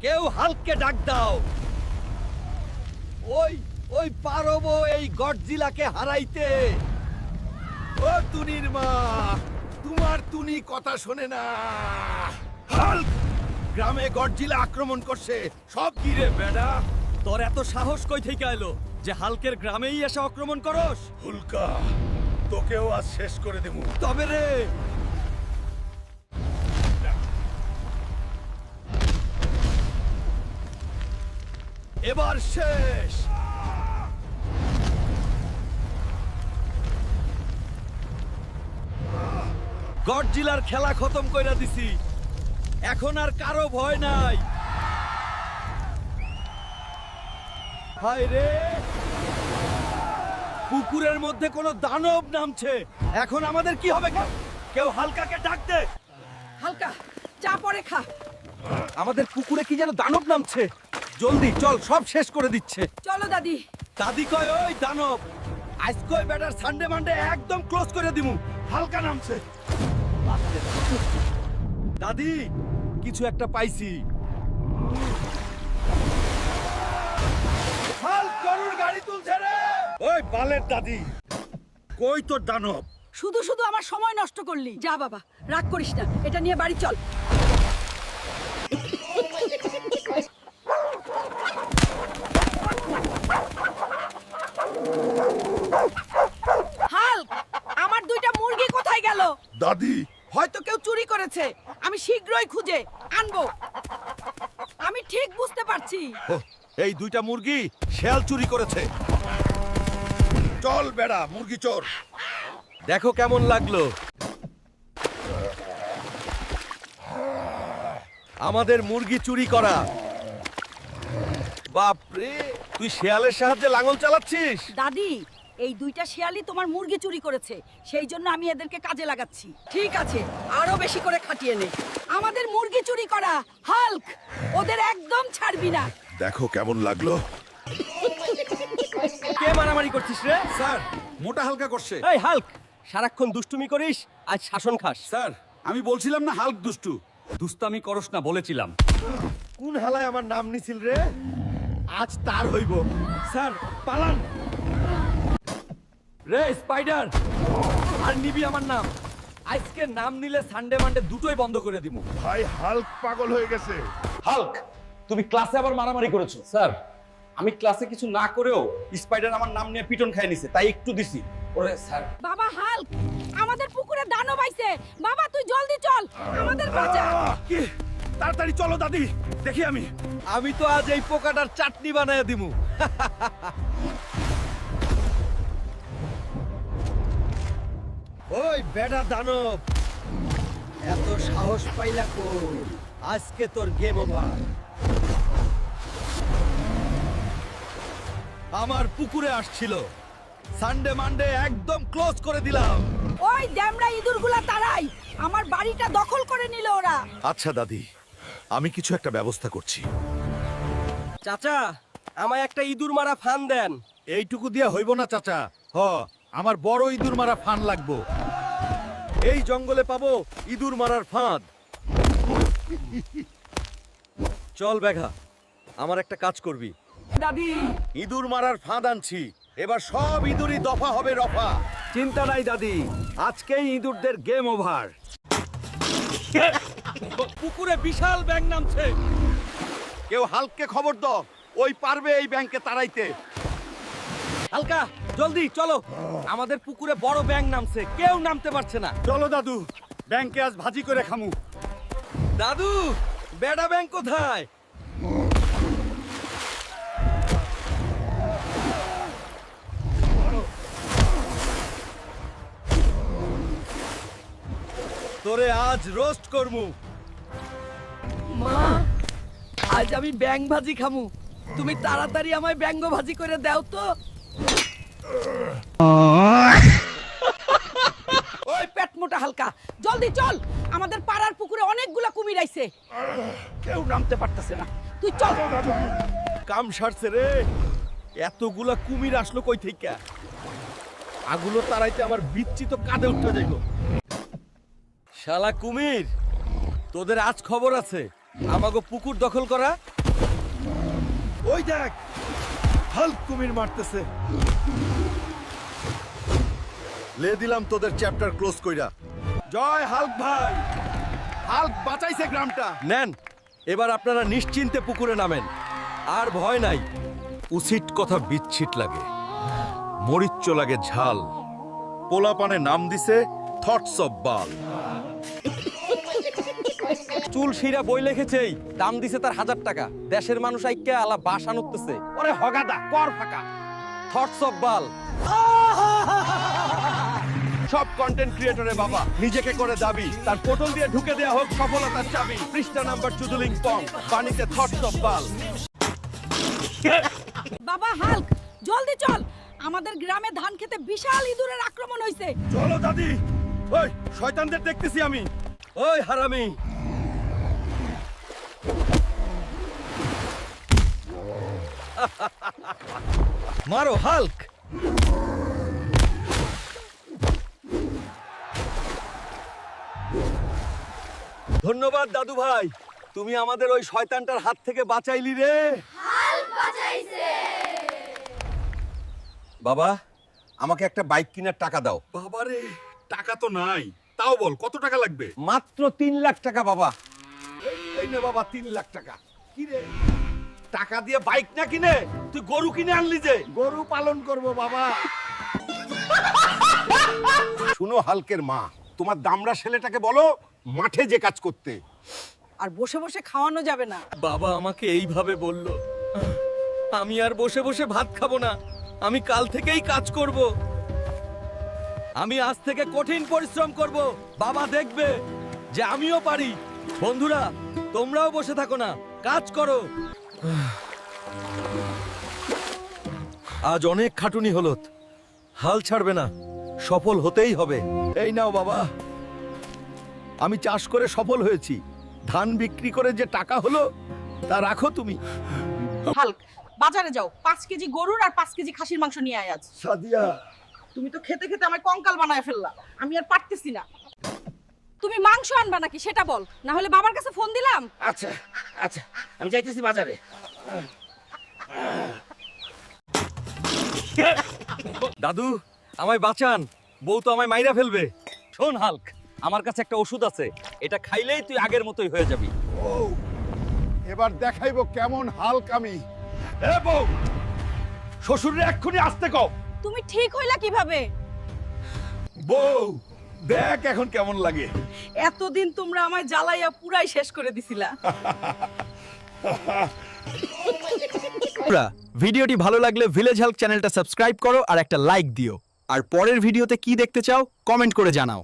কেউ হালককে ডাক দাও। ওই ওই পারবো এই গডজিলাকে হারাইতে। ও তুনির মা, তোমার তুনি কথা শোনে না। হাল্ক, গ্রামে গডজিলা আক্রমণ করছে। সব কি রে বেডা? তোর এত সাহস কই থেকে এলো যে হালকের গ্রামেই এসে আক্রমণ করস? হুলকা, তোকেও আজ শেষ করে দেবো। তবে রে, এবার শেষ। গডজিলার খেলা খতম কইরা দিছি, এখন আর কারো ভয় নাই। হায় রে, পুকুরের মধ্যে কোনো দানব নামছে। এখন আমাদের কি হবে? কেউ হালকাকে ডাক দে। হালকা চা পরে খা। আমাদের পুকুরে কি যেন দানব নামছে। জলদি চল, সব শেষ করে দিচ্ছে। চলো দাদি। দাদি কয় ওই দানব আজ কয় বেটার সানডে মানডে একদম ক্লোজ করে দিমু। হালকা নামছে। দাদি, কিছু একটা পাইছি। হাল গরুর গাড়ি তুলছে রে। ওই বালের দাদি, কই তোর দানব? শুধু শুধু আমার সময় নষ্ট করলি। যা বাবা, রাগ করিস না, এটা নিয়ে বাড়ি চল। হাল্ক, আমার দুইটা মুরগি কোথায় গেল? দাদি, হয়তো কেউ চুরি করেছে। আমি শীঘ্রই খুঁজে আনবো। আমি ঠিক বুঝতে পারছি। এই দুইটা মুরগি শেয়াল চুরি করেছে। চল বেড়া, মুরগি চোর। দেখো কেমন লাগলো। আমাদের মুরগি চুরি করা। বাপরে, তুই শেয়ালের সাহায্যে লাঙল চালাচ্ছিস? দাদি, এই দুইটা শেয়ালই তোমার মুরগি চুরি করেছে, সেই জন্য আমি এদেরকে কাজে লাগাচ্ছি। ঠিক আছে, আরো বেশি করে খাটিয়ে নে। আমাদের মুরগি চুরি করা। হাল্ক, ওদের একদম ছাড়বি না। দেখো কেমন লাগলো। কে মারামারি করছিস রে? স্যার, মোটা হালকা করছে। এই হাল্ক, সারাক্ষণ দুষ্টুমি করিস, আজ শাসন খাস। স্যার, আমি বলছিলাম না হাল্ক দুষ্টু। দুস্তামি করস না বলেছিলাম। কোন হালায় আমার নাম নিছিল রে? আজ তার হইব। স্যার পালান। রে স্পাইডার, আর নিবি আমার নাম। আজকে নাম নিলে সানডে মানডে দুটোই বন্ধ করে দিব। ভাই হাল্ক পাগল হয়ে গেছে। হাল্ক, তুমি ক্লাসে আবার মারামারি করেছো। স্যার, আমি ক্লাসে কিছু না করেও স্পাইডার আমার নাম নিয়ে পিটন খাই নিছে, তাই একটু দিছি। ওরে স্যার, বাবা হাল্ক, আমাদের পুকুরে দানব আইছে। বাবা তুই জলদি চল, আমাদের বাঁচা। কি? তাড়াতাড়ি চলো দাদি, দেখি আমি তো আজ এই পোকাটার চাটনি বানায় দিমু। ওই বেটা দানব, এত সাহস পাইলা কই? আজকে তোর গেম ওভার। আমার পুকুরে আসছিল, সানডে মানডে একদম ক্লোজ করে দিলাম। ওই ড্যামরা ইঁদুরগুলা তাড়াই, আমার বাড়িটা দখল করে নিল ওরা। আচ্ছা দাদি, আমি কিছু একটা ব্যবস্থা করছি। চাচা, আমায় একটা ইঁদুর মারা ফান দেন। এইটুকু দিয়ে হইব না চাচা। আমার বড় ইঁদুর মারা ফান লাগবো। এই জঙ্গলে পাবো ইঁদুর মারার ফাঁদ। চল বেঘা, আমার একটা কাজ করবি। দাদি, ইঁদুর মারার ফাঁদ আনছি, এবার সব ইঁদুরই দফা হবে রফা। চিন্তা নাই দাদি, আজকেই ইঁদুরদের গেম ওভার। পুকুরে বিশাল ব্যাঙ নামছে। কেউ হালককে খবর দাও, ওই পারবে এই ব্যাংকে তাড়াইতে। হালকা, জলদি চলো, আমাদের পুকুরে বড় ব্যাঙ নামছে, কেউ নামতে পারছে না। চলো দাদু, ব্যাংকে আজ ভাজি করে খামু। দাদু, বেডা ব্যাঙ কোথায়? তোরে আজ রোস্ট করমু। মা, আজ আমি ব্যাং ভাজি খামু। তুমি তাড়াতাড়ি আমায় ব্যাঙ্গ ভাজি করে দাও তো। ওই পেট মোটা হালকা, জলদি চল, আমাদের পাড়ার পুকুরে অনেকগুলা কুমির আইছে। কেউ নামতে পারতেছে না। তুই চল। কাম সারছে রে, এতগুলা কুমির আসলো কই থেকে? আগুলো তারাইতে আমার বিচ্ছি তো কাঁধে উঠতে যাইব। শালা কুমির, তোদের আজ খবর আছে। আমাগো পুকুর দখল করা। ওই দেখ, হাল্ক কুমির মারতেছে। লে দিলাম তোদের চ্যাপ্টার ক্লোজ কইরা। জয় হাল্ক ভাই, হাল্ক বাঁচাইছে গ্রামটা। নেন, এবার আপনারা নিশ্চিন্তে পুকুরে নামেন, আর ভয় নাই। উচিত কথা বিচ্ছিট লাগে, মরিচ্চ লাগে ঝাল। পোলাপানে নাম দিছে থটস অফ বাল। চুল শিরা বই লিখেছেই, দাম দিছে তার 1000 টাকা। দেশের মানুষ আইক্যা আলা বাসা নুকতেছে। ওরে হগাদা কর ফাঁকা, থটস অফ বাল। সব কন্টেন্ট ক্রিয়েটরে বাবা নিজেকে করে দাবি, তার পোর্টাল দিয়ে ঢুকে দেয়া হোক সফলতার চাবি। পৃষ্ঠা নাম্বার চুদুলিং পং, পানিতে থটস অফ বাল। বাবা হাল্ক, জলদি চল, আমাদের গ্রামে ধান খেতে বিশাল ইঁদুরের আক্রমণ হয়েছে। চলো দাদি, ওই শয়তানদের দেখতেছি আমি। ওই হারামি, মারো হাল্ক। ধন্যবাদ দাদু ভাই, তুমি আমাদের ওই শয়তানটার হাত থেকে বাঁচাইলি রে। বাবা, আমাকে একটা বাইক কেনার টাকা দাও। বাবারে, টাকা তো নাই, তাও বল কত টাকা লাগবে? মাত্র 3 লাখ টাকা বাবা। এই নে বাবা 3 লাখ টাকা। কি রে, টাকা দিয়ে বাইক না কিনে তুই গরু কিনে আনলি যে? গরু পালন করব বাবা। শুনো হালকের মা, তোমার দামড়া ছেলেটাকে বলো মাঠে যে কাজ করতে। আর বসে বসে খাওয়ানো যাবে না। বাবা আমাকে এইভাবে বলল, আমি আর বসে বসে ভাত খাবো না, আমি কাল থেকেই কাজ করব। আমি আজ থেকে কঠিন পরিশ্রম করব, বাবা দেখবে যে আমিও পারি। বন্ধুরা, তোমরাও বসে থাকো না, কাজ করো। আজ অনেক খাটুনি হলো, হাল ছাড়বে না, সফল হতেই হবে। এই নাও বাবা, আমি চাষ করে সফল হয়েছি, ধান বিক্রি করে যে টাকা হলো তা রাখো তুমি। হাল্ক, বাজারে যাও, 5 কেজি গরুর আর 5 কেজি খাসির মাংস নিয়ে আয় আজ। সাদিয়া, তুমি তো খেতে খেতে আমার কঙ্কাল বানায় ফেললা, আমি আর পারতেছি না। তুমি মাংস আনবা নাকি সেটা বল, না হলে বাবার কাছে ফোন দিলাম। আচ্ছা আচ্ছা, আমি যাইতেছি বাজারে। দাদু, আমায় বাঁচান, বউ তো আমায় মাইরা ফেলবে। শোন হাল্ক, আমার কাছে একটা ওষুধ আছে, এটা খাইলেই তুই আগের মতোই হয়ে যাবি। এবার দেখাইবো কেমন হালক আমি। এ বউ, শ্বশুরে এক্ষুনি আসতে কও। তুমি ঠিক হইলা কিভাবে? বউ দেখ এখন কেমন লাগে। এতদিন তোমরা আমায় জ্বালাইয়া পুরাই শেষ করে দিছিলা। ভিডিওটি ভালো লাগলে ভিলেজ হেল্প চ্যানেলটা সাবস্ক্রাইব করো আর একটা লাইক দিও। আর পরের ভিডিওতে কি দেখতে চাও কমেন্ট করে জানাও।